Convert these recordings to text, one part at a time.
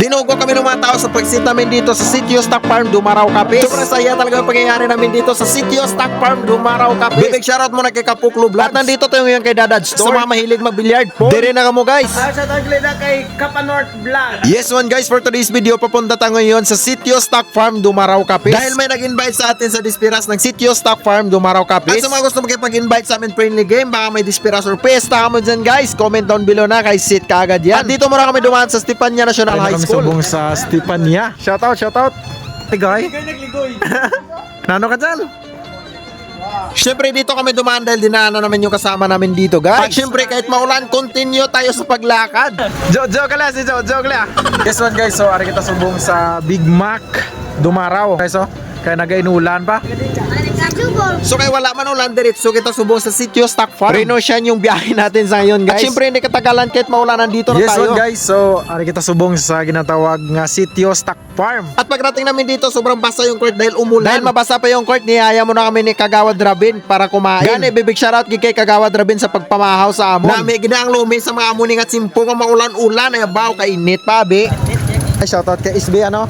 Dinugo kami ng mga tao sa pagsit namin dito sa Sitio Stock Farm, Dumaraw Capiz. Sobrang saya talaga yung pangyayari namin dito sa Sitio Stock Farm, Dumaraw Capiz. Big shoutout muna kay Kapuklo Vlogs. At nandito tayo ngayon kay Dadad Store. Sa mga mahilig mag-billiard. Dire na kamo guys. Sa tagli na kay Kapa North Vlog. Yes one guys, for today's video papunta tayo ngayon sa Sitio Stock Farm, Dumaraw Capiz. Dahil may nag-invite sa atin sa Dispiras ng Sitio Stock Farm, Dumaraw Capiz. At sa mga gusto makipag-invite sa amin friendly game, baka may Dispiras or pesta kamo dyan guys, comment down below na kay sit kaagad yan. At dito muna kami dumaan sa Stepania National High School. Subong sa Stepania. Shoutout. Tigay. Nagligoy. Nano ka dyan? Siyempre dito kami dumaan dahil dinaanan namin yung kasama namin dito guys. At siyempre kahit maulan, continue tayo sa paglakad. Joke lang si Joke lang. Yes one guys, so ari kita subong sa Big Mac Dumaraw. Guys, so kaya nagainulan pa. So kaya wala man ulan, diretso kita subong sa Sitio Stock Farm. Reno siya yung biyahe natin sa ngayon guys. At siyempre hindi katagalan kahit maulanan dito na Yes tayo. one guys, so ari kita subong sa ginatawag nga Sitio Stock Farm. At pagdating namin dito, sobrang basa yung court dahil umulan. Dahil mabasa pa yung court, niyaya mo na kami ni Kagawad Rabin para kumain. Gani, bibig shoutout kay Kagawad Rabin sa pagpamahaw sa amon. Nami, ginaang lumi sa mga amuning at simpong ang maulan-ulan. Ay, baw, kainit pa, be. Ay, shoutout kay SB ano?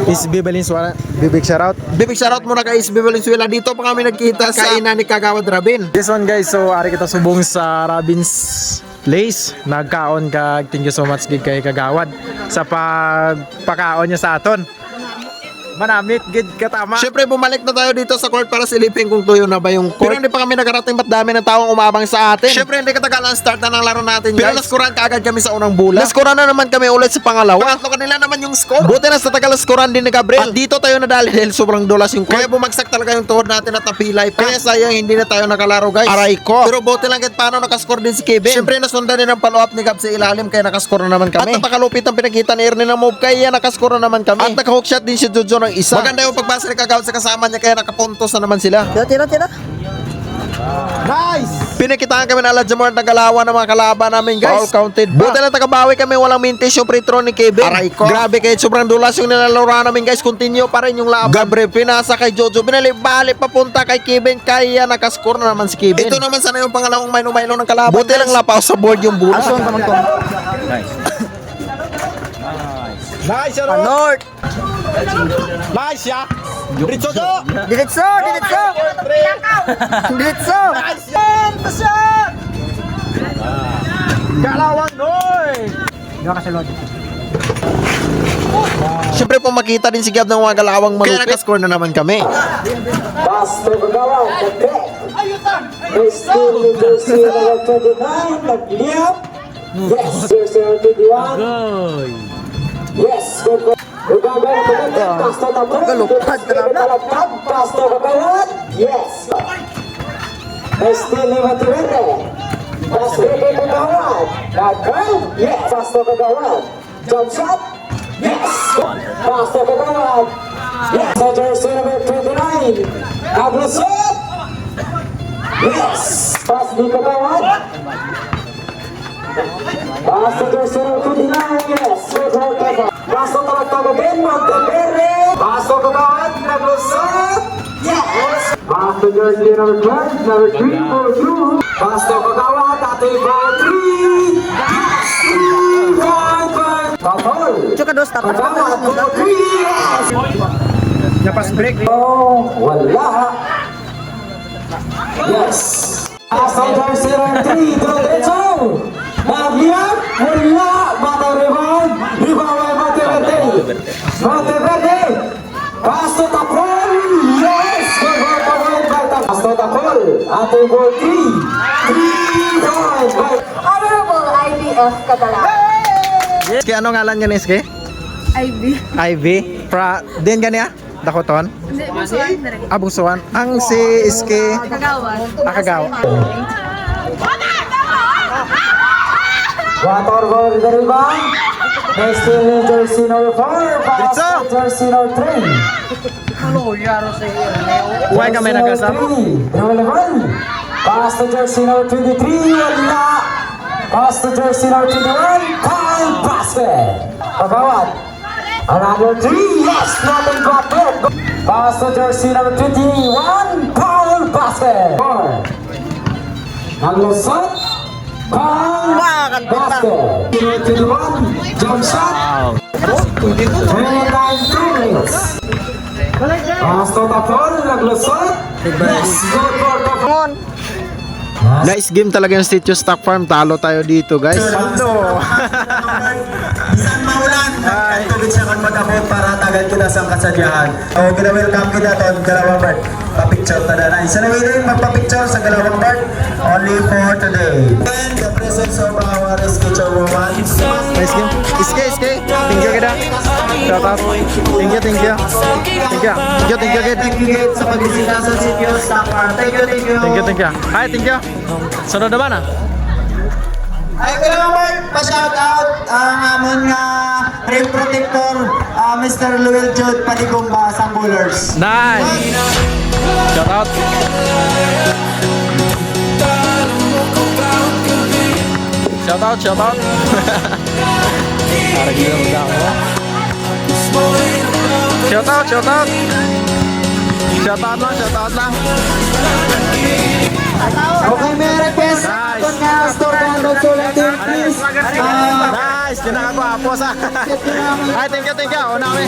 SB Valenzuela. Big shoutout. Bibig shoutout muna kay SB Valenzuela. Dito pa kami nagkita sa kainan ni Kagawad Rabin. This one guys, so ari kita subong sa Robin's Place. Nagkaon ka, thank you so much gid kay Kagawad sa pagpakaon niya sa aton. Manamit gid katama. Siyempre, bumalik na tayo dito sa court para silipin kung tuyo na ba yung court. Pero hindi pa kami nakarating, ba't dami ng taong umabang sa atin. Siyempre, hindi katagalan start na ng laro natin guys. Pero laskuran kaagad kami sa unang bola. Laskuran na naman kami ulit sa pangalawa. Pangatlo kanila naman yung score. Buti na sa tagal laskuran din ni Gabriel. At dito tayo nadali dahil sobrang dulas yung court. Kaya bumagsak talaga yung tuhod natin at napilay pa. Kaya sayang hindi na tayo nakalaro guys. Aray ko. Pero buti lang kahit paano nakascore din si Kevin. Siyempre, nasundan din ang follow-up ni Gab sa ilalim kaya nakascore na naman kami. At napakalupit ang pinakita ni Ernie na move kaya nakascore na naman kami. At naka-hook shot din si Jojo ng isa. Maganda yung pagbasa ni Kagawad sa kasama niya kaya nakapuntos na naman sila. Tira. Nice! Pinakitaan kami na Aladjamor at nagalawan ng mga kalaban namin guys. All counted pa. Buti lang tagabawi kami, walang mintis yung free throw ni Kevin. Aray ko. Grabe kahit sobrang dulas yung nilalaro namin guys. Continue pa rin yung laban. Gabriel pinasa kay Jojo. Binali-bali papunta kay Kevin. Kaya nakascore na naman si Kevin. Ito naman sana yung pangalawang mayno-mayno ng kalaban. Buti lang lapaw sa board yung bola. Ason ka man to. Nice, North. Nice, ya. Diretso, Jo. Diretso. Kalawang Noy. Diwa ka sa lod. Siyempre po makita din si Gab ng mga galawang malupit. Kaya nakascore na naman kami. Pastor Gagawa, Kate. Christine Lucy, number 29, nagliap. Yes, jersey number 21. Yes, good. Gagawa, Pastor Gagawa. Galupad na. Pastor Gagawa. Yes. Christine number 20. Pastor Gagawa. Nagkal. Yes. Pastor Gagawa. Jump shot. Yes. Pastor Gagawa. Yes. So jersey number 29. Ablusot. Yes. Pass di Kagawad. Pastor jersey number 29. Yes. Pastor Tagagin. Monteverde. Pastor Kagawad. Ablusot. Yes. Pastor jersey number 12. Number 3 for 2. Pastor Kagawad. Ate for 3. Yes. 3-1. Papol. Chuka dos tapos. Kagawad for 3. Yes. Napas break. Oh, wala. Yes. Pastor jersey number 3. Diretso. Nagliap. Wala. Batang rebound. Rebound ay Monteverde. Monteverde. Pastor Tapol. Yes. Pastor Tapol. Ate for 3. 3-1. Honorable IBF Catalan. Kaya ano ngalan niya ni SK? IB. Ivy. Din gani Dakoton? Hindi, masuan na rin. Abungsuan. Ang si SK Kagawan. Akagaw. Water for the rebound. Next to jersey number 4. Pastor jersey number 3. Huwag kami nagkasap. Number 11. Pastor jersey number 23. Wala. Pastor jersey number 21. Kyle basket. Pagawad. Another 3. Yes. Nothing but net. Pastor jersey number 21. Paul basket. 4. Naglusot. Paul. Basket. 21, jump shot. And 9 minutes. Pasto tapon, naglusot. Yes, good for tapon. Nice game talaga yung Sitio Stock Farm. Talo tayo dito, guys. Ano? Bisan maulan, tubig siya kang mag-abot para tagal kita sa kasadyahan. So, gina-welcome kita to, dalawang bird. Pa-picture ta na. Isa na willing magpa-picture sa dalawang bird. Only for today. And the presence of our sketcher woman. Nice game. Iske. Thank you kita. Shout out. Thank you. Thank you kid. Thank you guys sa pagbisita sa Sitio Stock Farm. Thank you. Thank you. Hi, thank you. Sunod naman ah. Ay, kailangan mo pa-shout out ang amon nga rim protector, Mr. Luel Jude Paligumba sa Bullers. Nice. Shout out. Shout out. Para gila mo mo. Shout out. Shout out lang. Okay, may request. Nice. Kung nga, store download so lang din, please. Nice, kinakagwapo sa. Ay, thank you. Una kami.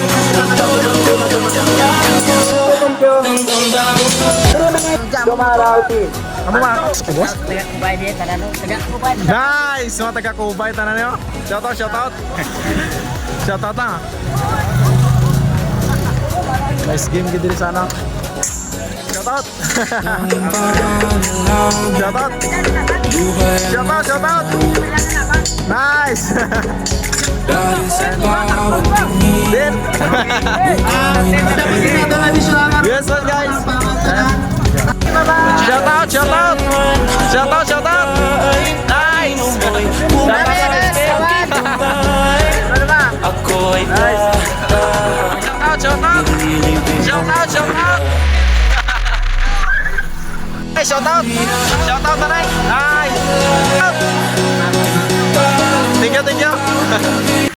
Ano ba? Nice, mga taga-Kubay tanan niyo. Shout out. Shout out na. Nice game gid diri sana. Shout out. Shout out. Nice. Din. Yes, guys. Shout out. Nice. Shout out. Hey, shout out na. Nice.